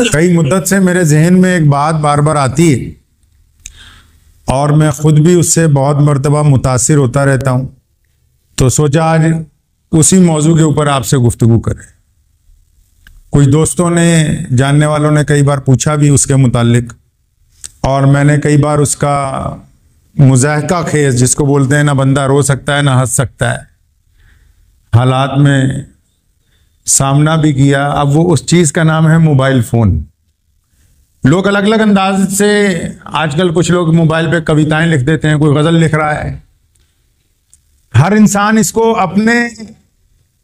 कई मुद्दत से मेरे जहन में एक बात बार बार आती है और मैं खुद भी उससे बहुत मर्तबा मुतासिर होता रहता हूँ, तो सोचा आज उसी मौजू के ऊपर आपसे गुफ्तगू करें। कुछ दोस्तों ने, जानने वालों ने कई बार पूछा भी उसके मुतालिक, और मैंने कई बार उसका मुज़ाहका खेज, जिसको बोलते हैं ना बंदा रो सकता है ना हंस सकता है, हालात में सामना भी किया। अब वो उस चीज़ का नाम है मोबाइल फ़ोन। लोग अलग अलग अंदाज से, आजकल कुछ लोग मोबाइल पे कविताएं लिख देते हैं, कोई गज़ल लिख रहा है। हर इंसान इसको अपने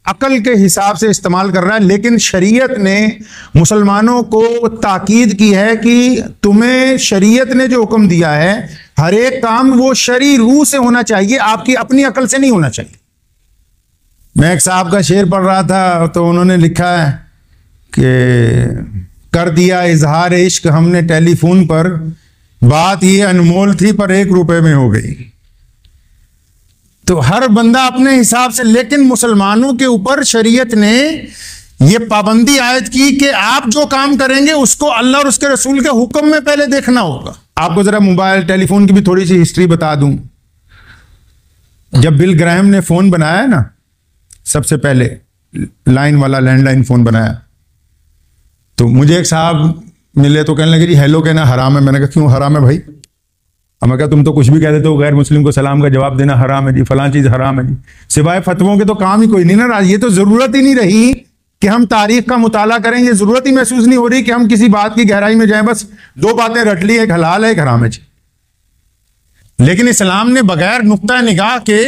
अकल के हिसाब से इस्तेमाल कर रहा है, लेकिन शरीयत ने मुसलमानों को ताकीद की है कि तुम्हें शरीयत ने जो हुक्म दिया है, हर एक काम वो शरई रूह से होना चाहिए, आपकी अपनी अकल से नहीं होना चाहिए। मैं एक साहब का शेर पढ़ रहा था, तो उन्होंने लिखा है कि कर दिया इजहार इश्क हमने टेलीफोन पर, बात ये अनमोल थी पर 1 रुपए में हो गई। तो हर बंदा अपने हिसाब से, लेकिन मुसलमानों के ऊपर शरीयत ने ये पाबंदी आयद की कि आप जो काम करेंगे उसको अल्लाह और उसके रसूल के हुक्म में पहले देखना होगा। आपको जरा मोबाइल टेलीफोन की भी थोड़ी सी हिस्ट्री बता दूं। जब बिल ग्राहम ने फोन बनाया ना, सबसे पहले लाइन वाला लैंडलाइन फोन बनाया, तो मुझे एक साहब मिले तो कहने लगे जी हेलो कहना हराम है। मैंने कहा क्यों हराम है भाई? अब मैं कहा तुम तो कुछ भी कह देते हो, गैर मुस्लिम को सलाम का जवाब देना हराम है जी, फलां चीज हराम है जी। सिवाय फतवों के तो काम ही कोई नहीं ना। ये तो जरूरत ही नहीं रही कि हम तारीख का मुताला करें, ये जरूरत ही महसूस नहीं हो रही कि हम किसी बात की गहराई में जाएं। बस 2 बातें रट ली, एक हलाल है एक हराम है जी। लेकिन इस्लाम ने बगैर नुक्ता निगाह के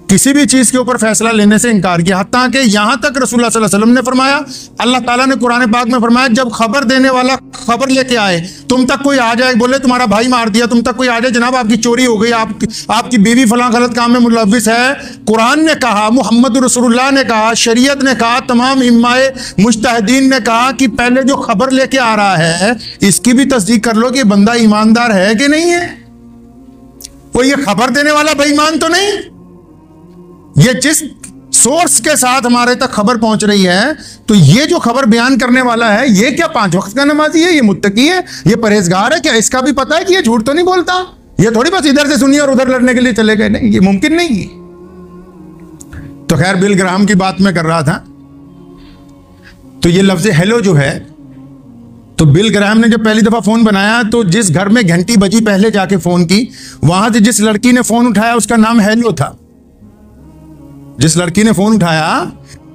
किसी भी चीज के ऊपर फैसला लेने से इनकार किया। हत्ता कि यहां तक रसूलुल्लाह सल्लल्लाहु अलैहि वसल्लम ने फरमाया, अल्लाह ताला ने कुरान पाक में फरमाया, जब खबर देने वाला खबर लेके आए, तुम तक कोई आ जाए, बोले तुम्हारा भाई मार दिया, तुम तक कोई आ जाए, जनाब आपकी चोरी हो गई, आपकी बीवी फलां गलत काम में मुलव्विस है, कुरान ने कहा, मुहम्मद रसूलुल्लाह ने कहा, शरीयत ने कहा, तमाम इम्माए मुज्तहिदीन ने कहा कि पहले जो खबर लेके आ रहा है इसकी भी तस्दीक कर लो कि बंदा ईमानदार है कि नहीं है। वो ये खबर देने वाला बेईमान तो नहीं। ये जिस सोर्स के साथ हमारे तक खबर पहुंच रही है, तो ये जो खबर बयान करने वाला है, ये क्या 5 वक्त का नमाजी है, ये मुत्तकी है, ये परहेजगार है, क्या इसका भी पता है कि ये झूठ तो नहीं बोलता? ये थोड़ी बस इधर से सुनिए और उधर लड़ने के लिए चले गए, नहीं, ये मुमकिन नहीं है। तो खैर बिल ग्राहम की बात मैं कर रहा था, तो ये लफ्ज हेलो जो है, तो बिल ग्राहम ने जब पहली दफा फोन बनाया, तो जिस घर में घंटी बजी पहले जाके फोन की, वहां से जिस लड़की ने फोन उठाया उसका नाम हेलो था। जिस लड़की ने फोन उठाया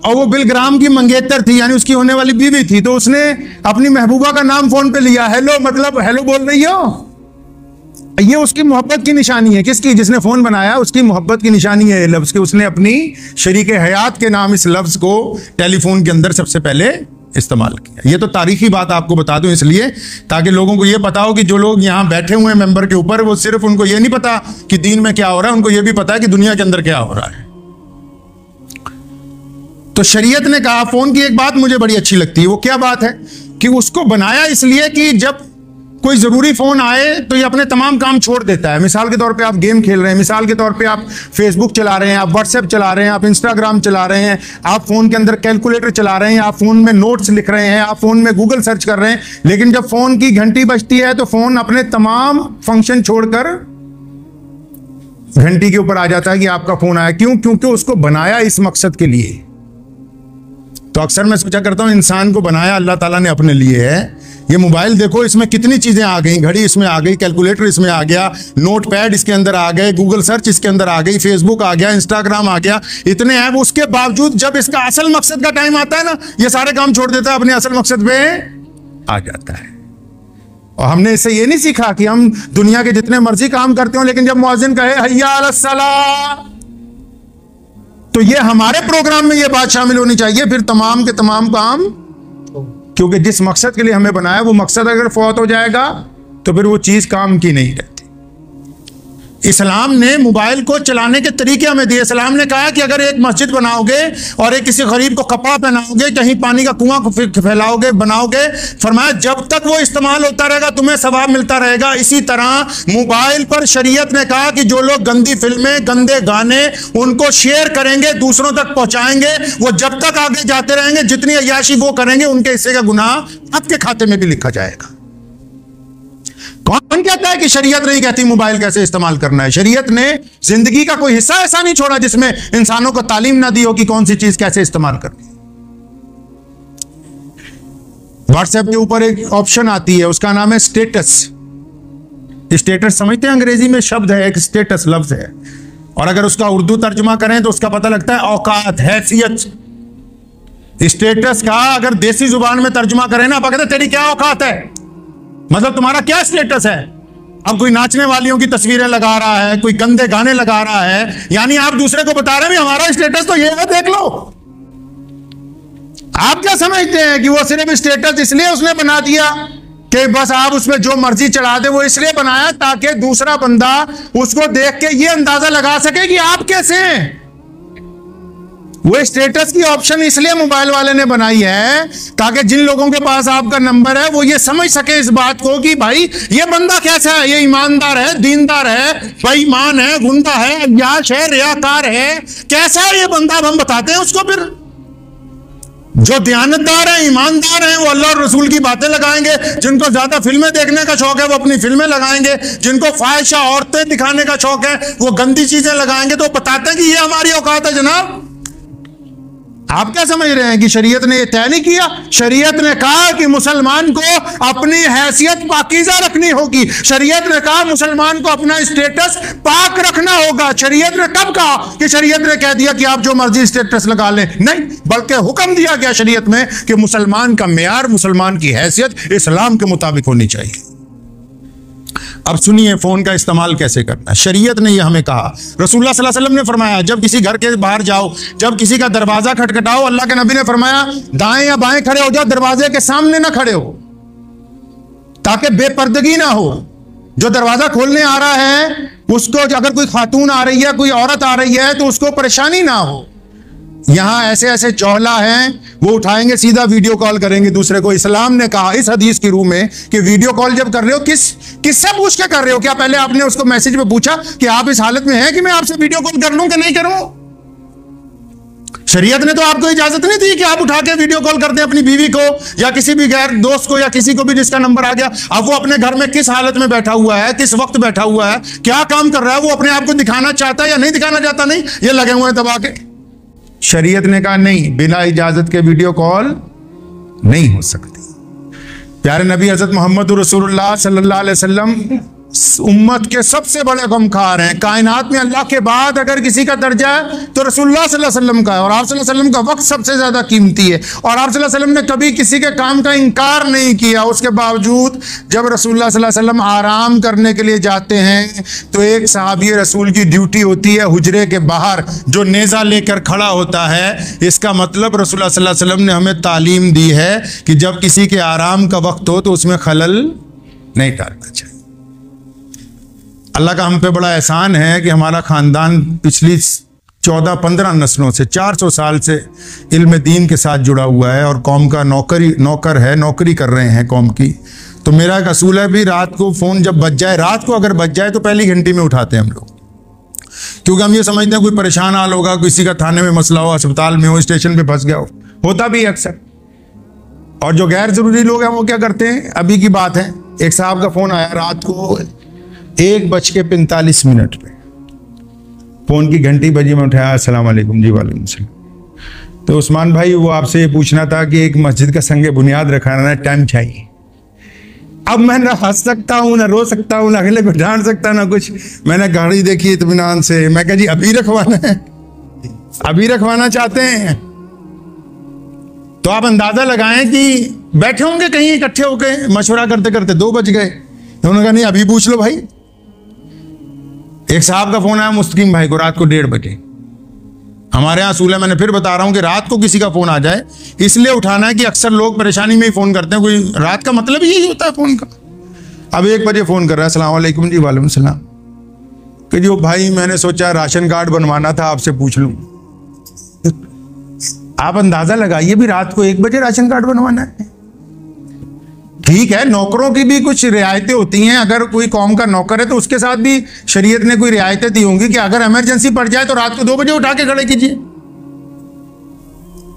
और वो बिल ग्राहम की मंगेतर थी, यानी उसकी होने वाली बीवी थी, तो उसने अपनी महबूबा का नाम फोन पे लिया। हेलो मतलब हेलो बोल रही हो। ये उसकी मोहब्बत की निशानी है। किसकी? जिसने फोन बनाया उसकी मोहब्बत की निशानी है ये लफ्ज, कि उसने अपनी शरीके हयात के नाम इस लफ्ज को टेलीफोन के अंदर सबसे पहले इस्तेमाल किया। ये तो तारीखी बात आपको बता दूं इसलिए, ताकि लोगों को ये पता हो कि जो लोग यहाँ बैठे हुए हैं मेंबर के ऊपर, वो सिर्फ उनको ये नहीं पता कि दीन में क्या हो रहा है, उनको ये भी पता है कि दुनिया के अंदर क्या हो रहा है। तो शरीयत ने कहा, फोन की एक बात मुझे बड़ी अच्छी लगती है। वो क्या बात है कि उसको बनाया इसलिए कि जब कोई जरूरी फोन आए तो ये अपने तमाम काम छोड़ देता है। मिसाल के तौर पे आप गेम खेल रहे हैं, मिसाल के तौर पे आप फेसबुक चला रहे हैं, आप व्हाट्सएप चला रहे हैं, आप इंस्टाग्राम चला रहे हैं, आप फोन के अंदर कैलकुलेटर चला रहे हैं, आप फोन में नोट्स लिख रहे हैं, आप फोन में गूगल सर्च कर रहे हैं, लेकिन जब फोन की घंटी बजती है तो फोन अपने तमाम फंक्शन छोड़कर घंटी के ऊपर आ जाता है कि आपका फोन आया। क्यों? क्योंकि उसको बनाया इस मकसद के लिए। तो अक्सर मैं सोचा करता हूं, इंसान को बनाया अल्लाह ताला ने अपने लिए है। ये मोबाइल देखो, इसमें कितनी चीजें आ गई, घड़ी इसमें आ गई, कैलकुलेटर इसमें आ गया, नोटपैड इसके अंदर आ गए, गूगल सर्च इसके अंदर आ गई, फेसबुक आ गया, इंस्टाग्राम आ गया, इतने ऐप। उसके बावजूद जब इसका असल मकसद का टाइम आता है ना, ये सारे काम छोड़ देता है, अपने असल मकसद पे आ जाता है। और हमने इससे ये नहीं सीखा कि हम दुनिया के जितने मर्जी काम करते हो, लेकिन जब मुअज्जिन कहे हय्या अलस सलाह, तो ये हमारे प्रोग्राम में ये बात शामिल होनी चाहिए, फिर तमाम के तमाम काम, क्योंकि जिस मकसद के लिए हमें बनाया वो मकसद अगर फौत हो जाएगा तो फिर वो चीज काम की नहीं रहती। इस्लाम ने मोबाइल को चलाने के तरीके हमें दिए। इस्लाम ने कहा कि अगर एक मस्जिद बनाओगे और एक किसी गरीब को कपड़ा पहनाओगे, कहीं पानी का कुआं फैलाओगे, बनाओगे, फरमाया जब तक वो इस्तेमाल होता रहेगा तुम्हें सवाब मिलता रहेगा। इसी तरह मोबाइल पर शरीयत ने कहा कि जो लोग गंदी फिल्में, गंदे गाने उनको शेयर करेंगे, दूसरों तक पहुंचाएंगे, वो जब तक आगे जाते रहेंगे, जितनी अय्याशी वो करेंगे उनके हिस्से का गुनाह आपके खाते में भी लिखा जाएगा। कौन कहता है कि शरीयत नहीं कहती मोबाइल कैसे इस्तेमाल करना है? शरीयत ने जिंदगी का कोई हिस्सा ऐसा नहीं छोड़ा जिसमें इंसानों को तालीम ना दी हो कि कौन सी चीज कैसे इस्तेमाल करनी है। व्हाट्सएप के ऊपर एक ऑप्शन आती है, उसका नाम है स्टेटस। स्टेटस समझते हैं? अंग्रेजी में शब्द है, एक स्टेटस लफ्ज है, और अगर उसका उर्दू तर्जुमा करें तो उसका पता लगता है औकात, हैसियत। स्टेटस का अगर देसी जुबान में तर्जुमा करें ना, आप कहते तेरी क्या औकात है, मतलब तुम्हारा क्या स्टेटस है। अब कोई नाचने वालियों की तस्वीरें लगा रहा है, कोई गंदे गाने लगा रहा है, यानी आप दूसरे को बता रहे हैं हमारा स्टेटस तो ये है, देख लो। आप क्या समझते हैं कि वो सिर्फ स्टेटस इसलिए उसने बना दिया कि बस आप उसमें जो मर्जी चढ़ा दे? वो इसलिए बनाया ताकि दूसरा बंदा उसको देख के ये अंदाजा लगा सके कि आप कैसे हैं। वो स्टेटस की ऑप्शन इसलिए मोबाइल वाले ने बनाई है ताकि जिन लोगों के पास आपका नंबर है वो ये समझ सके इस बात को कि भाई ये बंदा कैसा है, ये ईमानदार है, दीनदार है, बेईमान है, गुंडा है, अय्याश है, रियाकार है, कैसा है ये बंदा। अब हम बताते हैं उसको। फिर जो दयानतदार है, ईमानदार है, वो अल्लाह और रसूल की बातें लगाएंगे। जिनको ज्यादा फिल्में देखने का शौक है वो अपनी फिल्में लगाएंगे। जिनको ख्वाहिशा औरतें दिखाने का शौक है वो गंदी चीजें लगाएंगे। तो बताते हैं कि ये हमारी औकात है जनाब। आप क्या समझ रहे हैं कि शरीयत ने यह तय नहीं किया? शरीयत ने कहा कि मुसलमान को अपनी हैसियत पाकीज़ा रखनी होगी। शरीयत ने कहा मुसलमान को अपना स्टेटस पाक रखना होगा। शरीयत ने कब कहा कि शरीयत ने कह दिया कि आप जो मर्जी स्टेटस लगा लें? नहीं, बल्कि हुक्म दिया गया शरीयत में कि मुसलमान का मेयार, मुसलमान की हैसियत इस्लाम के मुताबिक होनी चाहिए। अब सुनिए फोन का इस्तेमाल कैसे करना है। शरीयत ने यह हमें कहा, रसूलुल्लाह सल्लल्लाहु अलैहि वसल्लम ने फरमाया जब किसी घर के बाहर जाओ, जब किसी का दरवाजा खटखटाओ, अल्लाह के नबी ने फरमाया दाएं या बाएं खड़े हो जाओ, दरवाजे के सामने ना खड़े हो ताकि बेपर्दगी ना हो। जो दरवाजा खोलने आ रहा है उसको, अगर कोई खातून आ रही है, कोई औरत आ रही है तो उसको परेशानी ना हो। यहां ऐसे ऐसे चौहला हैं वो उठाएंगे सीधा वीडियो कॉल करेंगे दूसरे को। इस्लाम ने कहा इस हदीस की रूह में कि वीडियो कॉल जब कर रहे हो किससे पूछ के कर रहे हो? क्या पहले आपने उसको मैसेज में पूछा कि आप इस हालत में हैं कि मैं आपसे वीडियो कॉल कर लूं कि नहीं करूं? शरीयत ने तो आपको इजाजत नहीं दी कि आप उठा के वीडियो कॉल कर दें अपनी बीवी को या किसी भी गैर दोस्त को या किसी को भी जिसका नंबर आ गया। अब वो अपने घर में किस हालत में बैठा हुआ है, किस वक्त बैठा हुआ है, क्या काम कर रहा है, वो अपने आप को दिखाना चाहता है या नहीं दिखाना चाहता? नहीं, ये लगे हुए हैं दबा के। शरीयत ने कहा नहीं, बिना इजाजत के वीडियो कॉल नहीं हो सकती। प्यारे नबी हजरत मोहम्मद रसूलुल्लाह सल्लल्लाहु अलैहि वसल्लम उम्मत के सबसे बड़े गमखार हैं। कायनात में अल्लाह के बाद अगर किसी का दर्जा है तो रसूलुल्लाह सल्लल्लाहु अलैहि वसल्लम का है, और आप सल्लल्लाहु अलैहि वसल्लम का वक्त सबसे ज्यादा कीमती है। और आप सल्लल्लाहु अलैहि वसल्लम ने कभी किसी के काम का इनकार नहीं किया। उसके बावजूद जब रसूलुल्लाह सल्लल्लाहु अलैहि वसल्लम आराम करने के लिए जाते हैं तो एक सहाबी रसूल की ड्यूटी होती है हुजरे के बाहर जो नेज़ा लेकर खड़ा होता है। इसका मतलब रसूलुल्लाह सल्लल्लाहु अलैहि वसल्लम ने हमें तालीम दी है कि जब किसी के आराम का वक्त हो तो उसमें खलल नहीं डालना चाहिए। अल्लाह का हम पे बड़ा एहसान है कि हमारा ख़ानदान पिछली 14-15 नस्लों से 400 साल से इल्म दीन के साथ जुड़ा हुआ है और कौम का नौकर है, नौकरी कर रहे हैं कौम की। तो मेरा एक असूल है भी, रात को फ़ोन जब बज जाए, रात को अगर बज जाए तो पहली घंटी में उठाते हैं हम लोग, क्योंकि हम ये समझते हैं कोई परेशान हाल होगा, किसी का थाने में मसला हो, अस्पताल में हो, स्टेशन पर फंस गया हो, होता भी अक्सर। और जो गैर ज़रूरी लोग हैं वो क्या करते हैं? अभी की बात है, एक साहब का फ़ोन आया रात को 1:45 पे, फ़ोन की घंटी बजी, में उठाया, अस्सलाम वालेकुम। जी वालेकुम सलाम। तो उस्मान भाई वो आपसे ये पूछना था कि एक मस्जिद का संगे बुनियाद रखाना टाइम चाहिए। अब मैं ना हंस सकता हूँ, ना रो सकता हूँ, ना अगले को डांट सकता, ना कुछ। मैंने गाड़ी देखी इत्मीनान से, मैं कहा जी अभी रखवाना है, अभी रखवाना चाहते हैं तो आप अंदाजा लगाएं कि बैठे होंगे कहीं इकट्ठे होकर मशवरा करते करते 2 बज गए। उन्होंने कहा नहीं अभी पूछ लो भाई। एक साहब का फोन आया मुस्तकीम भाई को रात को 1:30 बजे। हमारे यहाँ असूल है, मैंने फिर बता रहा हूँ कि रात को किसी का फोन आ जाए इसलिए उठाना है कि अक्सर लोग परेशानी में ही फोन करते हैं। कोई रात का मतलब यही होता है फोन का। अब 1 बजे फोन कर रहा है, अस्सलाम वालेकुम। जी वालेकुम सलाम। कि जो भाई मैंने सोचा राशन कार्ड बनवाना था, आपसे पूछ लूं। आप अंदाजा लगाइए भी रात को 1 बजे राशन कार्ड बनवाना है। ठीक है, नौकरों की भी कुछ रियायतें होती हैं, अगर कोई कौम का नौकर है तो उसके साथ भी शरीयत ने कोई रियायतें दी होंगी कि अगर इमरजेंसी पड़ जाए तो रात को 2 बजे उठा के खड़े कीजिए।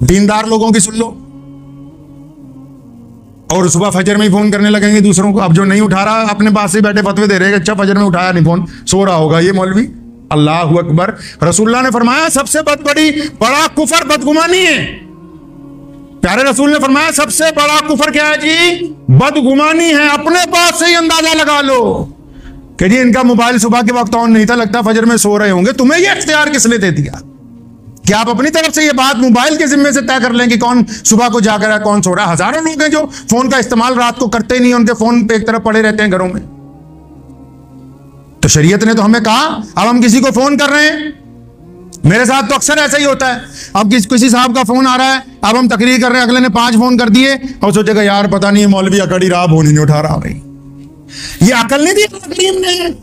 दीनदार लोगों की सुन लो, और सुबह फजर में ही फोन करने लगेंगे दूसरों को। अब जो नहीं उठा रहा अपने पास से बैठे फतवे दे रहे हैं, अच्छा फजर में उठाया नहीं फोन, सो रहा होगा ये मौलवी। अल्लाह अकबर। रसूलुल्लाह ने फरमाया सबसे बड़ा कुफर बदगुमानी है। प्यारे रसूल ने फरमाया सबसे बड़ा कुफर क्या है जी? बदगुमानी है। अपने पास से ही अंदाजा लगा लो कि जी इनका मोबाइल सुबह के वक्त ऑन नहीं था, लगता फजर में सो रहे होंगे। तुम्हें यह इख्तियार किसने दे दिया कि आप अपनी तरफ से ये बात मोबाइल के जिम्मे से तय कर लें कि कौन सुबह को जाकर है, कौन सो रहा है? हजारों लोग हैं जो फोन का इस्तेमाल रात को करते ही नहीं, उनके फोन पे एक तरफ पड़े रहते हैं घरों में। तो शरीयत ने तो हमें कहा, अब हम किसी को फोन कर रहे हैं, मेरे साथ तो अक्सर ऐसा ही होता है। अब किसी साहब का फोन आ रहा है, अब हम तकरीर कर रहे हैं, अगले ने 5 फोन कर दिए और सोचेगा यार पता नहीं मौलवी अकड़ी रहा, फोन ही नहीं उठा रहा। भाई ये अकल नहीं दी तकलीम ने,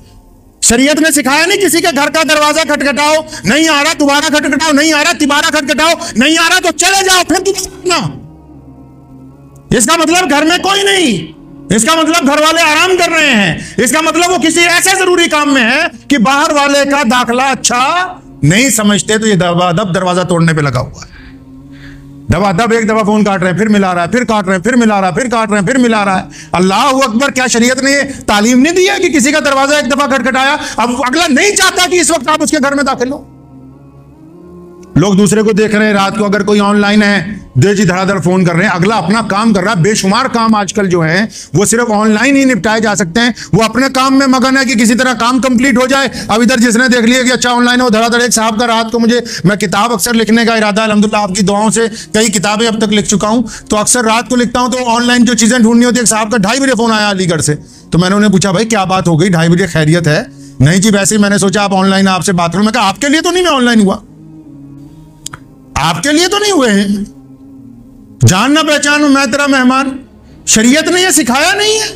शरीयत ने सिखाया नहीं किसी के घर का दरवाजा खटखटाओ, नहीं आ रहा दोबारा खटखटाओ, नहीं आ रहा तिबारा खटखटाओ, नहीं आ रहा तो चले जाओ फिर दोबारा। इसका मतलब घर में कोई नहीं, इसका मतलब घर वाले आराम कर रहे हैं, इसका मतलब वो किसी ऐसे जरूरी काम में है कि बाहर वाले का दाखला अच्छा नहीं समझते, तो ये दबादब दरवाजा तोड़ने पे लगा हुआ है। दबादब एक दफा फोन काट रहे हैं, फिर मिला रहा है, फिर काट रहे हैं, फिर मिला रहा है, फिर काट रहे हैं, फिर मिला रहा है। अल्लाह अकबर। क्या शरीयत ने तालीम नहीं दी है कि किसी का दरवाजा एक दफा खटखटाया, अब अगला नहीं चाहता कि इस वक्त आप उसके घर में दाखिल हो? लोग दूसरे को देख रहे हैं, रात को अगर कोई ऑनलाइन है दे जी धड़ाधड़ फोन कर रहे हैं, अगला अपना काम कर रहा है। बेशुमार काम आजकल जो है वो सिर्फ ऑनलाइन ही निपटाए जा सकते हैं। वो अपने काम में मगन है कि किसी तरह काम कंप्लीट हो जाए। अब इधर जिसने देख लिया कि अच्छा ऑनलाइन है, वो धड़ाधड़। एक साहब का रात को मैं किताब अक्सर लिखने का इरादा, अल्हम्दुलिल्लाह आपकी दुआओं से कई किताबें अब तक लिख चुका हूं, तो अक्सर रात को लिखता हूं, तो ऑनलाइन जो चीजें ढूंढनी होती है। एक साहब का 2:30 बजे फोन आया अलीगढ़ से, तो मैंने उन्हें पूछा भाई क्या बात हो गई, 2:30 बजे खैरियत है? नहीं जी वैसे ही मैंने सोचा आप ऑनलाइन, आपसे बात करूं। मैं कहा आपके लिए तो नहीं मैं ऑनलाइन हुआ, आपके लिए तो नहीं हुए हैं, जान ना पहचान मैं तेरा मेहमान। शरीयत ने यह सिखाया नहीं है।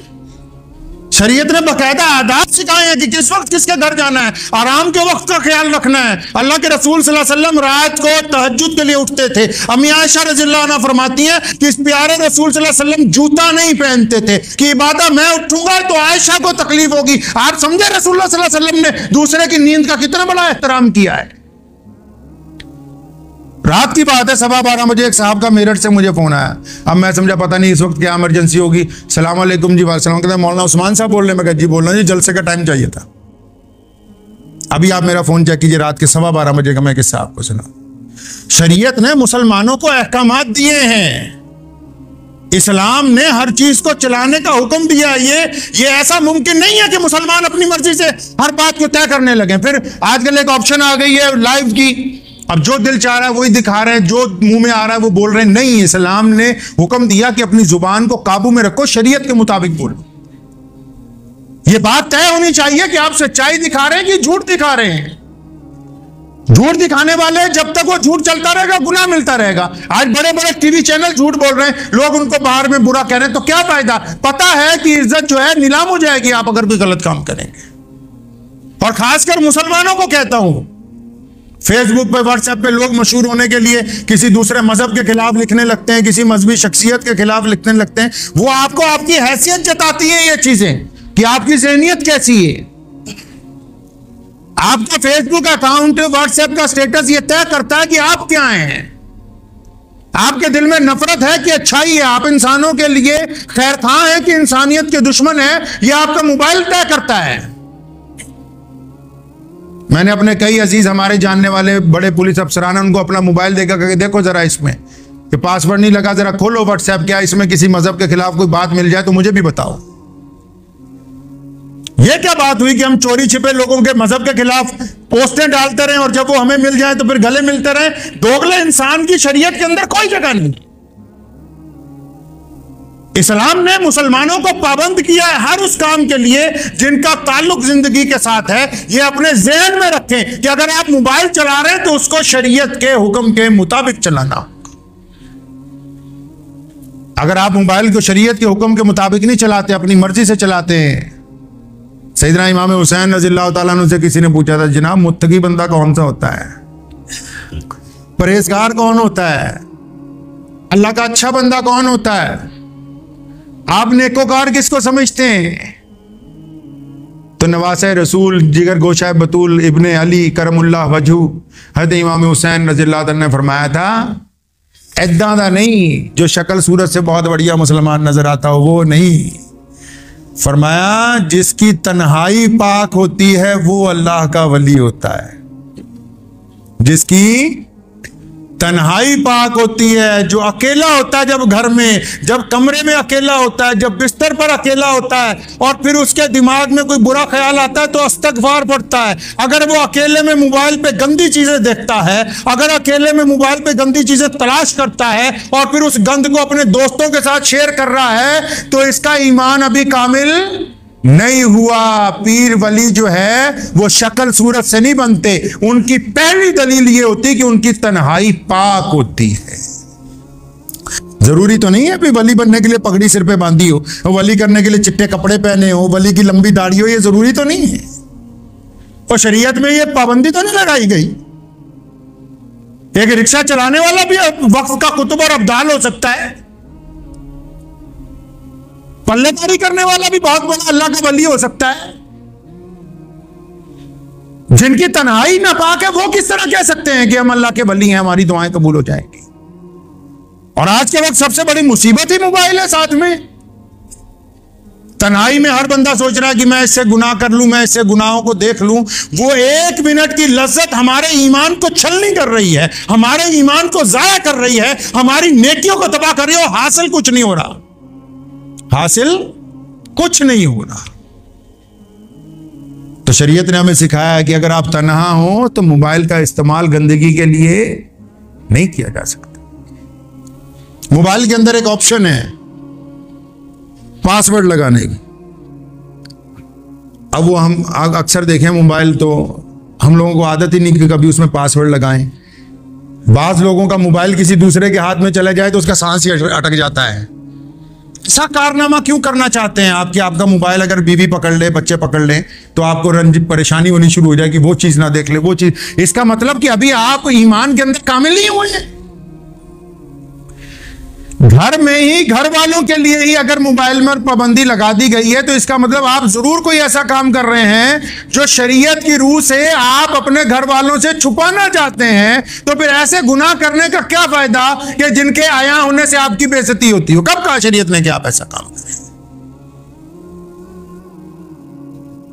शरीयत ने बाकायदा आदाब सिखाए हैं कि किस वक्त किसके घर जाना है, आराम के वक्त का ख्याल रखना है। अल्लाह के रसूल सल्लल्लाहु अलैहि वसल्लम रात को तहज्जुद के लिए उठते थे। अम्मी आयशा रज़ियल्लाहु अन्हा फरमाती हैं कि इस प्यारे रसूल सल्लल्लाहु अलैहि वसल्लम जूता नहीं पहनते थे कि इबादत मैं उठूंगा तो आयशा को तकलीफ होगी। आप समझे रसूलुल्लाह सल्लल्लाहु अलैहि वसल्लम ने दूसरे की नींद का कितना बड़ा एहतराम किया है। रात की बात है, 12:15 बजे एक साहब का मेरठ से मुझे फोन आया। अब मैं समझा पता नहीं इस वक्त क्या इमरजेंसी होगी। सलाम अलैकुम जी। वालेकुम। कहते हैं मौलाना उस्मान साहब बोल रहे हैं। मैं कहा जी बोल रहा हूं जी, जलसे का टाइम चाहिए था। अभी आप मेरा फोन चेक कीजिए, रात के 12:15 बजे का मैं किस साहब को सुना। शरीयत ने मुसलमानों को अहकामात दिए हैं, इस्लाम ने हर चीज को चलाने का हुक्म दिया है। ये ऐसा मुमकिन नहीं है कि मुसलमान अपनी मर्जी से हर बात को तय करने लगे। फिर आजकल एक ऑप्शन आ गई है लाइव की, अब जो दिल चाह रहा है वही दिखा रहे हैं, जो मुंह में आ रहा है वो बोल रहे हैं। नहीं, इस्लाम ने हुक्म दिया कि अपनी जुबान को काबू में रखो, शरीयत के मुताबिक बोलो। ये बात तय होनी चाहिए कि आप सच्चाई दिखा रहे हैं कि झूठ दिखा रहे हैं। झूठ दिखाने वाले जब तक वो झूठ चलता रहेगा गुनाह मिलता रहेगा। आज बड़े बड़े टीवी चैनल झूठ बोल रहे हैं, लोग उनको बाहर में बुरा कह रहे हैं, तो क्या फायदा? पता है कि इज्जत जो है नीलाम हो जाएगी आप अगर कोई गलत काम करेंगे। और खासकर मुसलमानों को कहता हूं, फेसबुक पे व्हाट्सएप पे लोग मशहूर होने के लिए किसी दूसरे मजहब के खिलाफ लिखने लगते हैं, किसी मजहबी शख्सियत के खिलाफ लिखने लगते हैं। वो आपको आपकी हैसियत जताती है ये चीजें कि आपकी ज़हनियत कैसी है। आपका फेसबुक अकाउंट, व्हाट्सएप का स्टेटस ये तय करता है कि आप क्या हैं। आपके दिल में नफरत है कि अच्छाई है, आप इंसानों के लिए खैर खां है कि इंसानियत के दुश्मन है, यह आपका मोबाइल तय करता है। मैंने अपने कई अजीज हमारे जानने वाले बड़े पुलिस अफसरान, उनको अपना मोबाइल देखा कि देखो जरा इसमें कि पासवर्ड नहीं लगा, जरा खोलो व्हाट्सएप, क्या इसमें किसी मजहब के खिलाफ कोई बात मिल जाए तो मुझे भी बताओ। ये क्या बात हुई कि हम चोरी छिपे लोगों के मजहब के खिलाफ पोस्टें डालते रहे और जब वो हमें मिल जाए तो फिर गले मिलते रहे। दोगले इंसान की शरीयत के अंदर कोई जगह नहीं। इस्लाम ने मुसलमानों को पाबंद किया है हर उस काम के लिए जिनका ताल्लुक जिंदगी के साथ है। ये अपने ज़हन में रखें कि अगर आप मोबाइल चला रहे हैं तो उसको शरीयत के हुक्म के मुताबिक चलाना। अगर आप मोबाइल को शरीयत के हुक्म के मुताबिक नहीं चलाते, अपनी मर्जी से चलाते हैं, सैयदना इमाम हुसैन रज़ियल्लाहु ताला अन्हु से किसी ने पूछा था, जनाब मुत्तकी बंदा कौन सा होता है, परहेजगार कौन होता है, अल्लाह का अच्छा बंदा कौन होता है, आप नेकोकार किसको समझते हैं? तो नवासे रसूल जिगर गोशा बतूल इब्ने अली करमुल्लाह वजहू हज़रत इमाम हुसैन रज़ियल्लाहु ताला ने फरमाया था, ऐदा दा नहीं जो शक्ल सूरत से बहुत बढ़िया मुसलमान नजर आता हो, वो नहीं। फरमाया जिसकी तन्हाई पाक होती है वो अल्लाह का वली होता है, जिसकी तन्हाई पाक होती है, जो अकेला होता है, जब घर में, जब कमरे में अकेला होता है, जब बिस्तर पर अकेला होता है और फिर उसके दिमाग में कोई बुरा ख्याल आता है तो अस्तगफार पढ़ता है। अगर वो अकेले में मोबाइल पे गंदी चीजें देखता है, अगर अकेले में मोबाइल पे गंदी चीजें तलाश करता है और फिर उस गंद को अपने दोस्तों के साथ शेयर कर रहा है, तो इसका ईमान अभी कामिल नहीं हुआ। पीर वली जो है वो शक्ल सूरत से नहीं बनते, उनकी पहली दलील ये होती है कि उनकी तन्हाई पाक होती है। जरूरी तो नहीं है भी वली बनने के लिए पगड़ी सिर पे बांधी हो, वली करने के लिए चिट्टे कपड़े पहने हो, वली की लंबी दाढ़ी हो, ये जरूरी तो नहीं है। और शरीयत में ये पाबंदी तो नहीं लगाई गई। एक रिक्शा चलाने वाला भी वक्त का कुतुब और अब्दाल हो सकता है, पल्लेदारी करने वाला भी बहुत बड़ा अल्लाह का वली हो सकता है। जिनकी तन्हाई नापाक है वो किस तरह कह सकते हैं कि हम अल्लाह के वली हैं, हमारी दुआएं कबूल हो जाएंगी। और आज के वक्त सबसे बड़ी मुसीबत ही मोबाइल है। साथ में तन्हाई में हर बंदा सोच रहा है कि मैं इससे गुनाह कर लूं, मैं इससे गुनाहों को देख लूं। वो एक मिनट की लज्जत हमारे ईमान को छलनी कर रही है, हमारे ईमान को जाया कर रही है, हमारी नेकियों को तबाह कर रही है। और हासिल कुछ नहीं हो रहा, हासिल कुछ नहीं हो रहा। तो शरीयत ने हमें सिखाया है कि अगर आप तन्हा हो तो मोबाइल का इस्तेमाल गंदगी के लिए नहीं किया जा सकता। मोबाइल के अंदर एक ऑप्शन है पासवर्ड लगाने की। अब वो हम अक्सर देखें मोबाइल, तो हम लोगों को आदत ही नहीं कि कभी उसमें पासवर्ड लगाएं। बाज लोगों का मोबाइल किसी दूसरे के हाथ में चला जाए तो उसका सांस ही अटक जाता है। ऐसा कारनामा क्यों करना चाहते हैं आप कि आपका मोबाइल अगर बीवी पकड़ ले, बच्चे पकड़ ले, तो आपको परेशानी होनी शुरू हो जाए कि वो चीज ना देख ले, वो चीज। इसका मतलब कि अभी आप ईमान के अंदर कामिल नहीं हुए हैं। घर में ही, घर वालों के लिए ही अगर मोबाइल में पाबंदी लगा दी गई है, तो इसका मतलब आप जरूर कोई ऐसा काम कर रहे हैं जो शरीयत की रूह से आप अपने घर वालों से छुपाना चाहते हैं। तो फिर ऐसे गुनाह करने का क्या फायदा कि जिनके आया होने से आपकी बेइज्जती होती हो। कब कहा शरीयत ने कि आप ऐसा काम करें?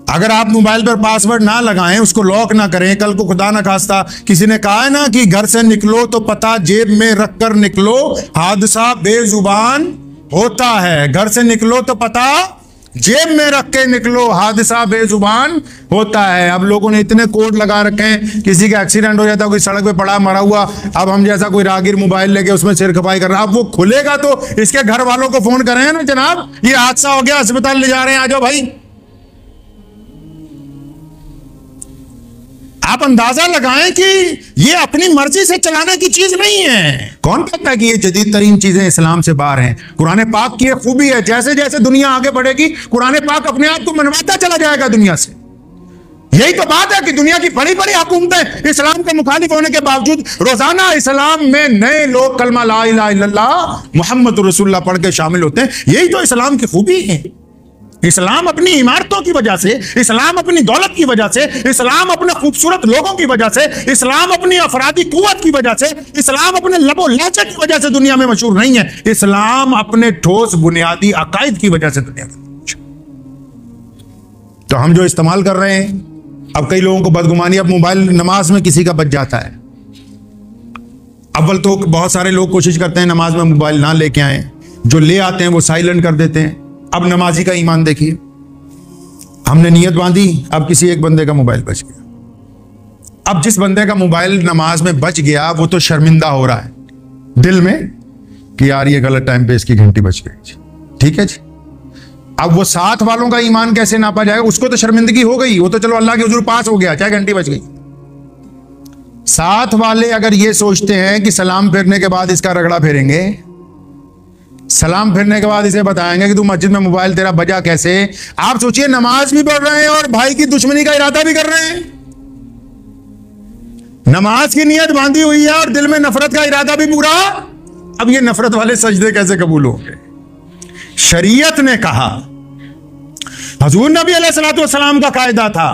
अगर आप मोबाइल पर पासवर्ड ना लगाएं, उसको लॉक ना करें, कल को खुदा ना खास्ता किसी ने कहा है ना कि घर से निकलो तो पता जेब में रखकर निकलो, हादसा बेजुबान होता है। घर से निकलो तो पता जेब में रख के निकलो, हादसा बेजुबान होता है। अब लोगों ने इतने कोड लगा रखे हैं, किसी का एक्सीडेंट हो जाता है, कोई सड़क पे पड़ा मरा हुआ, अब हम जैसा कोई राहगीर मोबाइल लेके उसमें सिर खपाई कर रहा है। अब वो खुलेगा तो इसके घर वालों को फोन करें ना, जनाब ये हादसा हो गया, अस्पताल ले जा रहे हैं, आ जाओ भाई। आप अंदाजा लगाएं कि ये अपनी मर्जी से चलाने की चीज नहीं है। कौन कहता है कि ये जदीद तरीन चीजें इस्लाम से बाहर हैं? कुरान पाक की एक खूबी है, जैसे जैसे दुनिया आगे बढ़ेगी कुरान पाक अपने आप को मनवाता चला जाएगा दुनिया से। यही तो बात है कि दुनिया की बड़ी बड़ी हुकूमतें इस्लाम के मुखालिफ होने के बावजूद रोजाना इस्लाम में नए लोग कलमा ला इलाहा इल्लल्लाह मुहम्मद रसूलुल्लाह पढ़ के शामिल होते हैं। यही तो इस्लाम की खूबी है। इस्लाम अपनी इमारतों की वजह से, इस्लाम अपनी दौलत की वजह से, इस्लाम अपने खूबसूरत लोगों की वजह से, इस्लाम अपनी अफरादी कुव्वत की वजह से, इस्लाम अपने लबो लहजे की वजह से दुनिया में मशहूर नहीं है। इस्लाम अपने ठोस बुनियादी अकायद की वजह से दुनिया में। तो हम जो इस्तेमाल कर रहे हैं, अब कई लोगों को बदगुमानी, अब मोबाइल नमाज में किसी का बच जाता है। अव्वल तो बहुत सारे लोग कोशिश करते हैं नमाज में मोबाइल ना लेके आए, जो ले आते हैं वो साइलेंट कर देते हैं। अब नमाजी का ईमान देखिए, हमने नियत बांधी, अब किसी एक बंदे का मोबाइल बच गया। अब जिस बंदे का मोबाइल नमाज में बच गया वो तो शर्मिंदा हो रहा है दिल में कि यार ये गलत टाइम पे इसकी घंटी बच गई। ठीक है जी, अब वो साथ वालों का ईमान कैसे नापा जाएगा? उसको तो शर्मिंदगी हो गई, वो तो चलो अल्लाह के हुजूर पास हो गया, चाहे घंटी बच गई। साथ वाले अगर ये सोचते हैं कि सलाम फेरने के बाद इसका रगड़ा फेरेंगे, सलाम फिरने के बाद इसे बताएंगे कि तू मस्जिद में मोबाइल तेरा बजा कैसे। आप सोचिए, नमाज भी पढ़ रहे हैं और भाई की दुश्मनी का इरादा भी कर रहे हैं। नमाज की नियत बांधी हुई है और दिल में नफरत का इरादा भी पूरा। अब ये नफरत वाले सजदे कैसे कबूल होंगे? शरीयत ने कहा, हुजूर नबी अलैहिस्सलाम का कायदा था,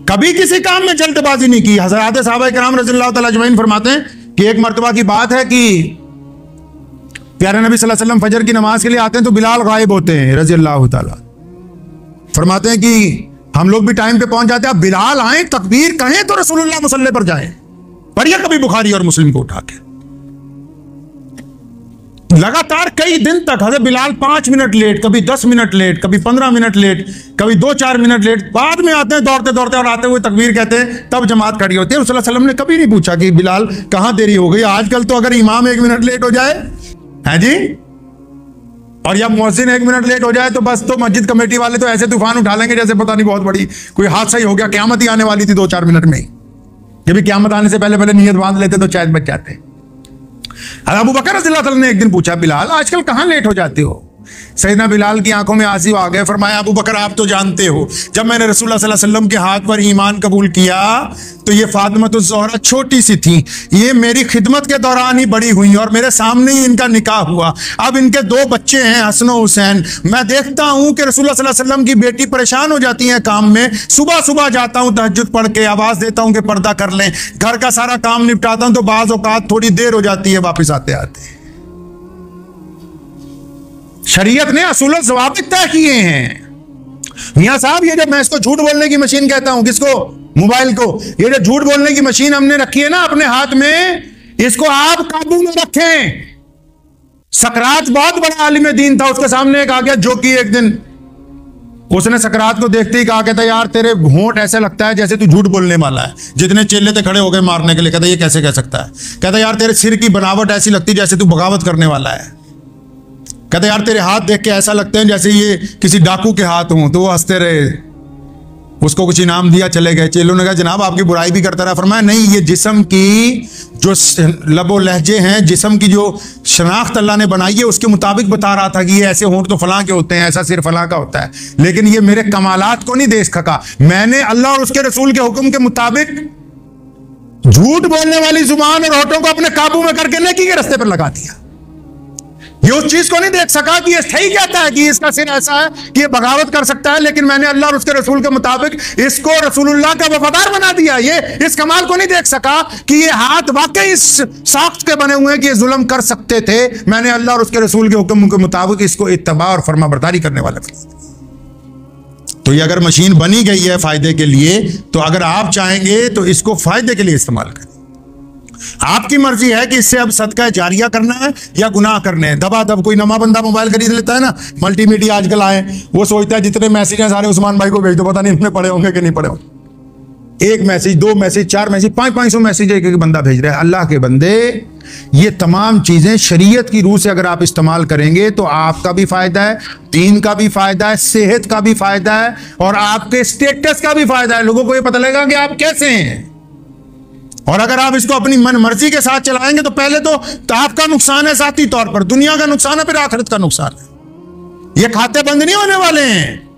कभी किसी काम में जल्दबाजी नहीं की। हज़रात सहाबा किराम रज़ियल्लाहु तआला अजमईन फरमाते हैं कि एक मर्तबा की बात है कि प्यारे नबी सल्लल्लाहु अलैहि वसल्लम फजर की नमाज के लिए आते हैं तो बिलाल गायब होते हैं रज़ियल्लाहु तआला। फरमाते हैं कि हम लोग भी टाइम पे पहुंच जाते हैं, अब बिलाल आए तकबीर कहें तो रसूलुल्लाह मुसल्ले पर जाए। पढ़िए कभी बुखारी और मुस्लिम को उठा के। लगातार कई दिन तक हज़रत बिलाल 5 मिनट लेट, कभी 10 मिनट लेट, कभी 15 मिनट लेट, कभी 2-4 मिनट लेट, बाद में आते हैं दौड़ते दौड़ते और आते हुए तकबीर कहते हैं, तब जमात खड़ी होती है। रसूलुल्लाह सल्लल्लाहु अलैहि वसल्लम ने कभी नहीं पूछा कि बिलाल कहां देरी हो गई। आजकल तो अगर इमाम 1 मिनट लेट हो जाए है जी, और या मुअज्जिन 1 मिनट लेट हो जाए तो बस, तो मस्जिद कमेटी वाले तो ऐसे तूफान उठा लेंगे जैसे पता नहीं बहुत बड़ी कोई हादसा ही हो गया, क़यामत ही आने वाली थी 2-4 मिनट में। ये भी क़यामत आने से पहले पहले नियत बांध लेते तो शायद बच जाते। अबू बकर रज़ियल्लाहु अन्हु ने एक दिन पूछा, बिलाल आजकल कहां लेट हो जाते हो? सैयदना बिलाल की आंखों में आंसू आ गए। फरमाया, अबू बकर आप तो जानते हो, जब मैंने रसूलुल्लाह सल्लल्लाहु अलैहि वसल्लम के हाथ पर ईमान कबूल किया तो ये फातिमतुज़ ज़हरा छोटी सी थी, ये मेरी खिदमत के दौरान ही बड़ी हुई और मेरे सामने ही इनका निकाह हुआ। अब इनके 2 बच्चे हैं, हसन और हुसैन। मैं देखता हूं कि रसूलुल्लाह सल्लल्लाहु अलैहि वसल्लम की बेटी परेशान हो जाती है काम में। सुबह सुबह जाता हूं तहज्जुद पढ़ के, आवाज देता हूं कि पर्दा कर लें, घर का सारा काम निपटाता हूं तो बाज़ औक़ात थोड़ी देर हो जाती है वापस आते आते। शरीयत ने असूल ज़वाबित तय किए हैं। मियां साहब, ये जब मैं इसको झूठ बोलने की मशीन कहता हूं, किसको? मोबाइल को। ये जो झूठ बोलने की मशीन हमने रखी है ना अपने हाथ में, इसको आप काबू में रखें। सकरात बहुत बड़ा आलिम दीन था, उसके सामने एक आ गया जो कि एक दिन उसने सकरात को देखते ही कहा, कहता यार तेरे होंठ ऐसे लगता है जैसे तू झूठ बोलने वाला है। जितने चेले थे खड़े हो गए मारने के लिए। कहता ये कैसे कह सकता है? कहता यार तेरे सिर की बनावट ऐसी लगती जैसे तू बगावत करने वाला है। कहते यार तेरे हाथ देख के ऐसा लगते हैं जैसे ये किसी डाकू के हाथ हों। तो वो हंसते रहे, उसको कुछ इनाम दिया, चले गए। चेलों ने कहा जनाब आपकी बुराई भी करता रहा। फरमाया नहीं, ये जिस्म की जो लबो लहजे हैं, जिस्म की जो शनाख्त अल्लाह ने बनाई है उसके मुताबिक बता रहा था कि ये ऐसे होंठ तो फलां के होते हैं, ऐसा सिर फलां का होता है, लेकिन ये मेरे कमालात को नहीं देख सका। मैंने अल्लाह और उसके रसूल के हुक्म के मुताबिक झूठ बोलने वाली जुबान और होठों को अपने काबू में करके नेकी के रास्ते पर लगा दिया। ये उस चीज को नहीं देख सका कि ये सही कहता है कि इसका सिर ऐसा है कि ये बगावत कर सकता है, लेकिन मैंने अल्लाह और उसके रसूल के मुताबिक इसको रसूलुल्लाह का वफादार बना दिया। ये इस कमाल को नहीं देख सका कि ये हाथ वाकई इस साख्त के बने हुए हैं कि ये जुल्म कर सकते थे। मैंने अल्लाह और उसके रसूल के हुक्म के मुताबिक इसको इत्तबा और फर्माबरदारी करने वाला था। तो ये अगर मशीन बनी गई है फायदे के लिए, तो अगर आप चाहेंगे तो इसको फायदे के लिए इस्तेमाल करें। आपकी मर्जी है कि इससे अब सदका जारिया करना है या गुनाह करने हैं। दबा दब कोई नमा बंदा मोबाइल खरीद लेता है ना, मल्टीमीडिया आजकल आए, वो सोचता है जितने मैसेज हैं सारे उस्मान भाई को भेज दो, पता नहीं इतने पढ़े होंगे कि नहीं पढ़े होंगे। 1 मैसेज, 2 मैसेज, 4 मैसेज, 500 मैसेज एक बंदा भेज रहा है। अल्लाह के बंदे, ये तमाम चीजें शरीयत की रूह से अगर आप इस्तेमाल करेंगे तो आपका भी फायदा है, दीन का भी फायदा है, सेहत का भी फायदा है और आपके स्टेटस का भी फायदा है। लोगों को ये पता लगेगा कि आप कैसे हैं। और अगर आप इसको अपनी मन मर्जी के साथ चलाएंगे तो पहले तो आपका नुकसान है, साथी तौर पर दुनिया का नुकसान है, फिर आखिरत का नुकसान है। ये खाते बंद नहीं होने वाले हैं।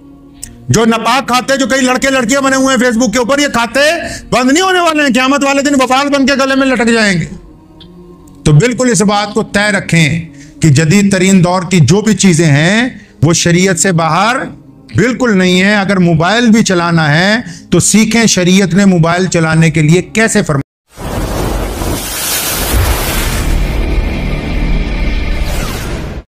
जो नापाक खाते, जो कई लड़के लड़कियां बने हुए हैं फेसबुक के ऊपर, ये खाते बंद नहीं होने वाले हैं। क़यामत वाले दिन वफाल बन के गले में लटक जाएंगे। तो बिल्कुल इस बात को तय रखें कि जदीद तरीन दौर की जो भी चीजें हैं वो शरीयत से बाहर बिल्कुल नहीं है। अगर मोबाइल भी चलाना है तो सीखें शरीयत ने मोबाइल चलाने के लिए कैसे फरमाया।